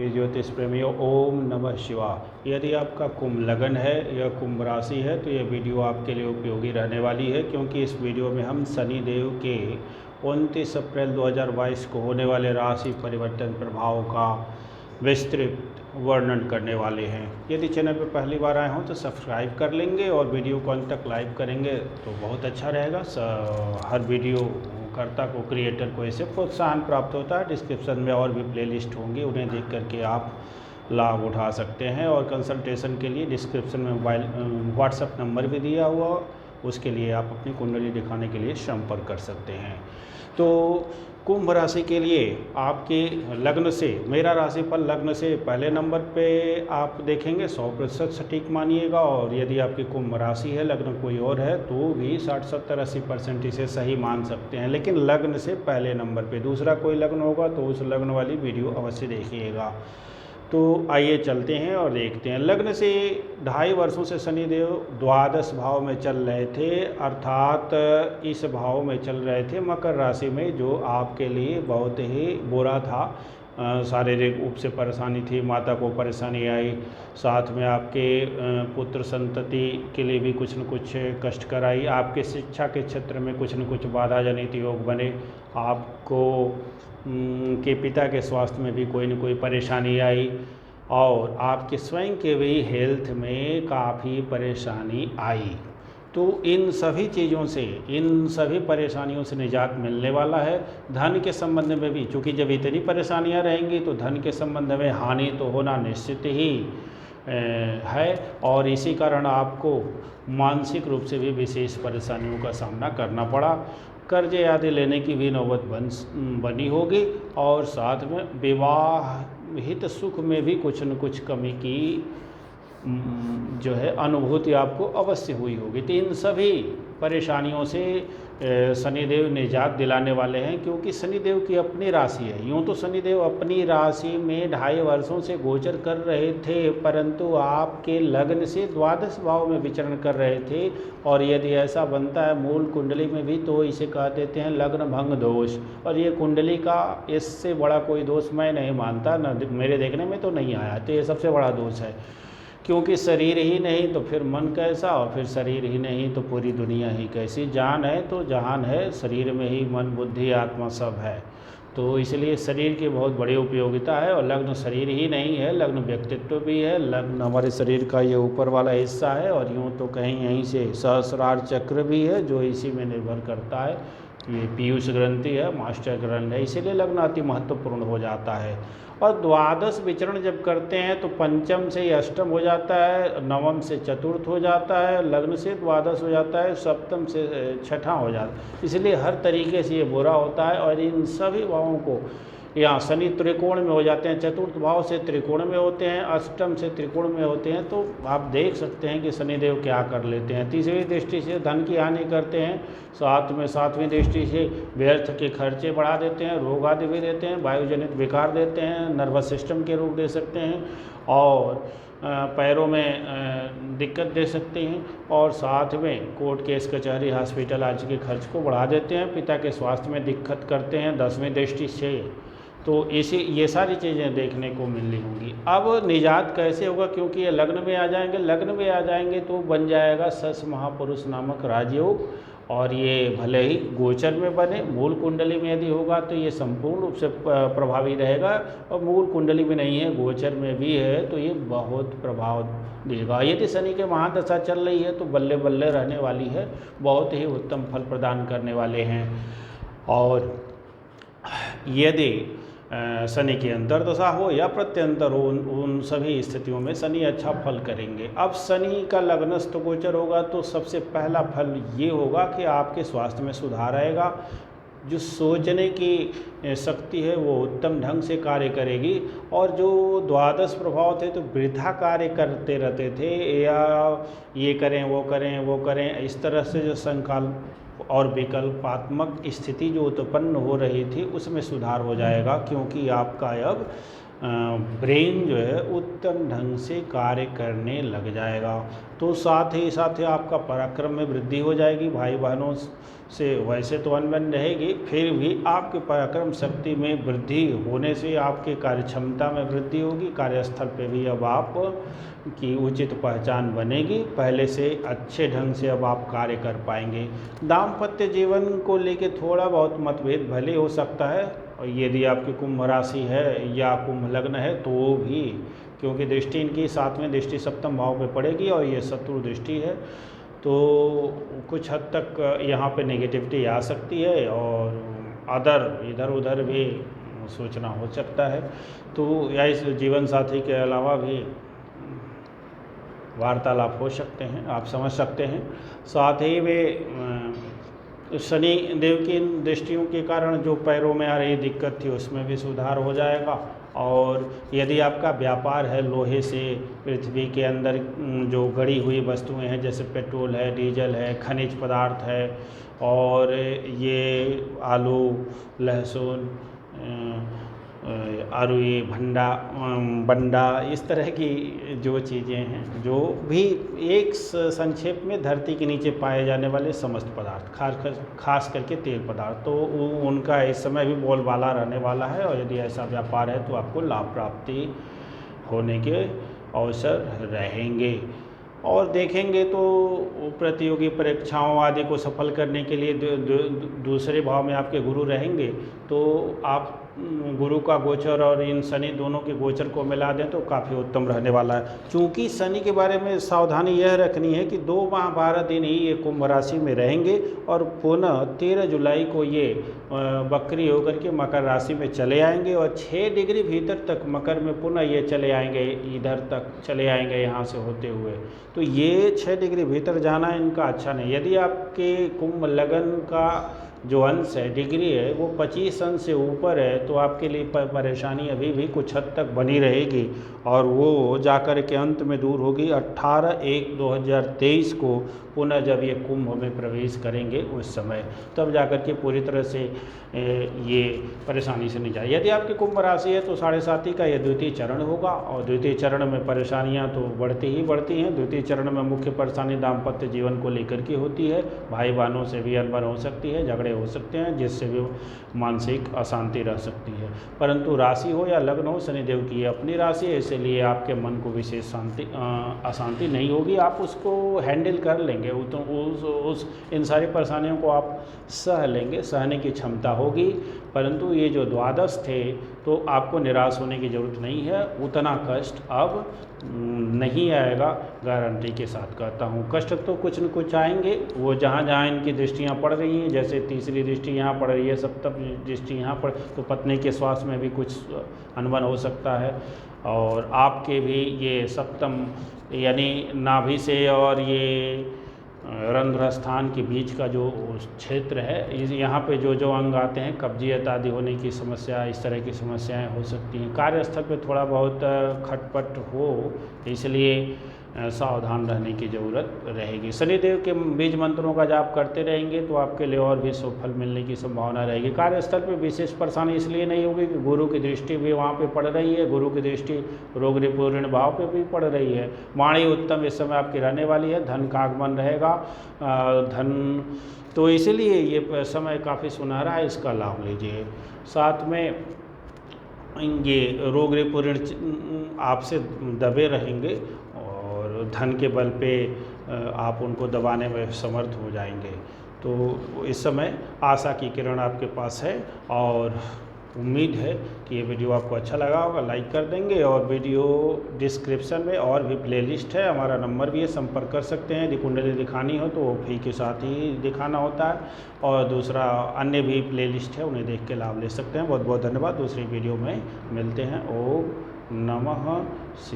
ज्योतिष प्रेमियों, ओम नमः शिवाय। यदि आपका कुंभ लग्न है या कुंभ राशि है तो यह वीडियो आपके लिए उपयोगी रहने वाली है, क्योंकि इस वीडियो में हम शनि देव के 29 अप्रैल 2022 को होने वाले राशि परिवर्तन प्रभाव का विस्तृत वर्णन करने वाले हैं। यदि चैनल पर पहली बार आए हों तो सब्सक्राइब कर लेंगे और वीडियो को अंत तक लाइव करेंगे तो बहुत अच्छा रहेगा। हर वीडियो कर्ता को, क्रिएटर को ऐसे प्रोत्साहन प्राप्त होता है। डिस्क्रिप्शन में और भी प्लेलिस्ट होंगी, उन्हें देख करके आप लाभ उठा सकते हैं। और कंसल्टेशन के लिए डिस्क्रिप्शन में मोबाइल व्हाट्सएप नंबर भी दिया हुआ, उसके लिए आप अपनी कुंडली दिखाने के लिए संपर्क कर सकते हैं। तो कुंभ राशि के लिए आपके लग्न से, मेरा राशिफल लग्न से पहले नंबर पे आप देखेंगे 100% सटीक मानिएगा। और यदि आपकी कुंभ राशि है, लग्न कोई और है, तो भी 60, 70, 80% इसे सही मान सकते हैं। लेकिन लग्न से पहले नंबर पे दूसरा कोई लग्न होगा तो उस लग्न वाली वीडियो अवश्य देखिएगा। तो आइए चलते हैं और देखते हैं। लग्न से 2.5 वर्षों से शनिदेव द्वादश भाव में चल रहे थे, अर्थात इस भाव में चल रहे थे मकर राशि में, जो आपके लिए बहुत ही बुरा था। शारीरिक रूप से परेशानी थी, माता को परेशानी आई, साथ में आपके पुत्र संतति के लिए भी कुछ न कुछ कष्टकर आई। आपके शिक्षा के क्षेत्र में कुछ न कुछ बाधा जनित योग बने, आपको के पिता के स्वास्थ्य में भी कोई न कोई परेशानी आई, और आपके स्वयं के भी हेल्थ में काफ़ी परेशानी आई। तो इन सभी चीज़ों से, इन सभी परेशानियों से निजात मिलने वाला है। धन के संबंध में भी, चूँकि जब इतनी परेशानियां रहेंगी तो धन के संबंध में हानि तो होना निश्चित ही है, और इसी कारण आपको मानसिक रूप से भी विशेष परेशानियों का सामना करना पड़ा। कर्जे आदि लेने की भी नौबत बनी होगी, और साथ में विवाहित सुख में भी कुछ न कुछ कमी की जो है अनुभूति आपको अवश्य हुई होगी। तो इन सभी परेशानियों से शनिदेव निजात दिलाने वाले हैं, क्योंकि शनिदेव की अपनी राशि है। यूँ तो शनिदेव अपनी राशि में 2.5 वर्षों से गोचर कर रहे थे, परंतु आपके लग्न से द्वादश भाव में विचरण कर रहे थे। और यदि ऐसा बनता है मूल कुंडली में भी तो इसे कह देते हैं लग्न भंग दोष। और ये कुंडली का इससे बड़ा कोई दोष मैं नहीं मानता, न मेरे देखने में तो नहीं आया, तो ये सबसे बड़ा दोष है। क्योंकि शरीर ही नहीं तो फिर मन कैसा, और फिर शरीर ही नहीं तो पूरी दुनिया ही कैसी। जान है तो जहान है, शरीर में ही मन बुद्धि आत्मा सब है। तो इसलिए शरीर की बहुत बड़ी उपयोगिता है। और लग्न शरीर ही नहीं है, लग्न व्यक्तित्व भी है। लग्न हमारे शरीर का ये ऊपर वाला हिस्सा है, और यूँ तो कहीं यहीं से सहस्रार चक्र भी है जो इसी में निर्भर करता है। ये पीयूष ग्रंथि है, मास्टर ग्रंथ है, इसीलिए लग्न अति महत्वपूर्ण हो जाता है। और द्वादश विचरण जब करते हैं तो पंचम से अष्टम हो जाता है, नवम से चतुर्थ हो जाता है, लग्न से द्वादश हो जाता है, सप्तम से छठा हो जाता है। इसलिए हर तरीके से ये बुरा होता है। और इन सभी भावों को, यहाँ शनि त्रिकोण में हो जाते हैं, चतुर्थ भाव से त्रिकोण में होते हैं, अष्टम से त्रिकोण में होते हैं, तो आप देख सकते हैं कि शनिदेव क्या कर लेते हैं। तीसरी दृष्टि से धन की हानि करते हैं, साथ में सातवीं दृष्टि से व्यर्थ के खर्चे बढ़ा देते हैं, रोग आदि भी देते हैं, वायुजनित विकार देते हैं, नर्वस सिस्टम के रोग दे सकते हैं, और पैरों में दिक्कत दे सकते हैं, और साथ में कोर्ट केस कचहरी हॉस्पिटल आदि के खर्च को बढ़ा देते हैं, पिता के स्वास्थ्य में दिक्कत करते हैं 10वीं दृष्टि से। तो ये सारी चीज़ें देखने को मिलनी होंगी। अब निजात कैसे होगा, क्योंकि ये लग्न में आ जाएंगे, लग्न में आ जाएंगे तो बन जाएगा सस महापुरुष नामक राजयोग। और ये भले ही गोचर में बने, मूल कुंडली में यदि होगा तो ये संपूर्ण रूप से प्रभावी रहेगा, और मूल कुंडली में नहीं है, गोचर में भी है, तो ये बहुत प्रभाव देगा। यदि शनि के महादशा चल रही है तो बल्ले बल्ले रहने वाली है, बहुत ही उत्तम फल प्रदान करने वाले हैं। और यदि शनि की अंतर्दशा हो या प्रत्यंतर हो, उन सभी स्थितियों में शनि अच्छा फल करेंगे। अब शनि का लग्नस्थ गोचर होगा तो सबसे पहला फल ये होगा कि आपके स्वास्थ्य में सुधार आएगा। जो सोचने की शक्ति है वो उत्तम ढंग से कार्य करेगी। और जो द्वादश प्रभाव थे तो वृथा कार्य करते रहते थे, या ये करें वो करें वो करें, इस तरह से जो संकल्प और विकल्पात्मक स्थिति जो उत्पन्न हो रही थी उसमें सुधार हो जाएगा। क्योंकि आपका अब ब्रेन जो है उत्तम ढंग से कार्य करने लग जाएगा। तो साथ ही आपका पराक्रम में वृद्धि हो जाएगी। भाई बहनों से वैसे तो अनबन रहेगी, फिर भी आपके पराक्रम शक्ति में वृद्धि होने से आपके कार्य क्षमता में वृद्धि होगी। कार्यस्थल पे भी अब आप की उचित पहचान बनेगी, पहले से अच्छे ढंग से अब आप कार्य कर पाएंगे। दाम्पत्य जीवन को लेके थोड़ा बहुत मतभेद भले हो सकता है, और यदि आपकी कुंभ राशि है या कुंभ लग्न है तो भी, क्योंकि दृष्टि इनकी 7वें दृष्टि सप्तम भाव पे पड़ेगी और ये शत्रु दृष्टि है, तो कुछ हद तक यहाँ पे नेगेटिविटी आ सकती है और इधर उधर भी सोचना हो सकता है। तो या इस जीवन साथी के अलावा भी वार्तालाप हो सकते हैं, आप समझ सकते हैं। साथ ही वे शनि देव की इन दृष्टियों के कारण जो पैरों में आ रही दिक्कत थी उसमें भी सुधार हो जाएगा। और यदि आपका व्यापार है लोहे से, पृथ्वी के अंदर जो गड़ी हुई वस्तुएं हैं जैसे पेट्रोल है, डीजल है, खनिज पदार्थ है, और ये आलू, लहसुन, आरुई, बंडा, इस तरह की जो चीज़ें हैं, जो भी एक संक्षेप में धरती के नीचे पाए जाने वाले समस्त पदार्थ, खास करके तेल पदार्थ, तो उनका इस समय भी बोलबाला रहने वाला है। और यदि ऐसा व्यापार है तो आपको लाभ प्राप्ति होने के अवसर रहेंगे। और देखेंगे तो प्रतियोगी परीक्षाओं आदि को सफल करने के लिए दूसरे भाव में आपके गुरु रहेंगे, तो आप गुरु का गोचर और इन शनि दोनों के गोचर को मिला दें तो काफ़ी उत्तम रहने वाला है। चूँकि शनि के बारे में सावधानी यह रखनी है कि 2 माह 12 दिन ही ये कुंभ राशि में रहेंगे और पुनः 13 जुलाई को ये वक्री होकर के मकर राशि में चले आएंगे और 6 डिग्री भीतर तक मकर में पुनः ये चले आएंगे, इधर तक चले आएंगे यहाँ से होते हुए। तो ये 6 डिग्री भीतर जाना इनका अच्छा नहीं। यदि आपके कुंभ लगन का जो अंश है, डिग्री है, वो 25 अंश से ऊपर है तो आपके लिए परेशानी अभी भी कुछ हद तक बनी रहेगी और वो जाकर के अंत में दूर होगी 18/1/2023 को पुनः जब ये कुंभ में प्रवेश करेंगे उस समय, तब जाकर के पूरी तरह से ये परेशानी से नहीं जाए। यदि आपकी कुंभ राशि है तो 7.5 का यह द्वितीय चरण होगा और द्वितीय चरण में परेशानियां तो बढ़ती हैं। द्वितीय चरण में मुख्य परेशानी दाम्पत्य जीवन को लेकर के होती है। भाई बहनों से भी अनबन हो सकती है, झगड़े हो सकते हैं, जिससे भी मानसिक अशांति रह सकती है। परंतु राशि हो या लग्न हो, शनिदेव की अपनी राशि है, इसलिए आपके मन को विशेष अशांति नहीं होगी, आप उसको हैंडल कर लेंगे। उस इन सारी परेशानियों को आप सह लेंगे, सहने की क्षमता होगी। परंतु ये जो द्वादश थे तो आपको निराश होने की ज़रूरत नहीं है, उतना कष्ट अब नहीं आएगा, गारंटी के साथ कहता हूँ। कष्ट तो कुछ न कुछ आएंगे, वो जहाँ जहाँ इनकी दृष्टियाँ पड़ रही हैं, जैसे तीसरी दृष्टि यहाँ पड़ रही है, सप्तम दृष्टि यहाँ पड़, तो पत्नी के स्वास्थ्य में भी कुछ अनबन हो सकता है। और आपके भी ये सप्तम यानी नाभि से और ये रंध्र स्थान के बीच का जो क्षेत्र है, यहाँ पे जो अंग आते हैं, कब्जियत आदि होने की समस्या, इस तरह की समस्याएं हो सकती हैं। कार्यस्थल पे थोड़ा बहुत खटपट हो, इसलिए सावधान रहने की ज़रूरत रहेगी। शनिदेव के बीज मंत्रों का जाप करते रहेंगे तो आपके लिए और भी शुभ फल मिलने की संभावना रहेगी। कार्यस्थल पे विशेष परेशानी इसलिए नहीं होगी कि गुरु की दृष्टि भी वहाँ पे पड़ रही है, गुरु की दृष्टि रोग ऋण भाव पे भी पड़ रही है। वाणी उत्तम इस समय आपकी रहने वाली है, धन का आगमन रहेगा, धन तो इसलिए ये समय काफ़ी सुनहरा है, इसका लाभ लीजिए। साथ में ये रोग ऋण आपसे दबे रहेंगे और धन के बल पे आप उनको दबाने में समर्थ हो जाएंगे। तो इस समय आशा की किरण आपके पास है और उम्मीद है कि ये वीडियो आपको अच्छा लगा होगा, लाइक कर देंगे। और वीडियो डिस्क्रिप्शन में और भी प्लेलिस्ट है, हमारा नंबर भी है, संपर्क कर सकते हैं। यदि कुंडली दिखानी हो तो फ्री के साथ ही दिखाना होता है, और दूसरा अन्य भी प्लेलिस्ट है, उन्हें देख के लाभ ले सकते हैं। बहुत बहुत धन्यवाद। दूसरी वीडियो में मिलते हैं। ओम नमः शिवाय।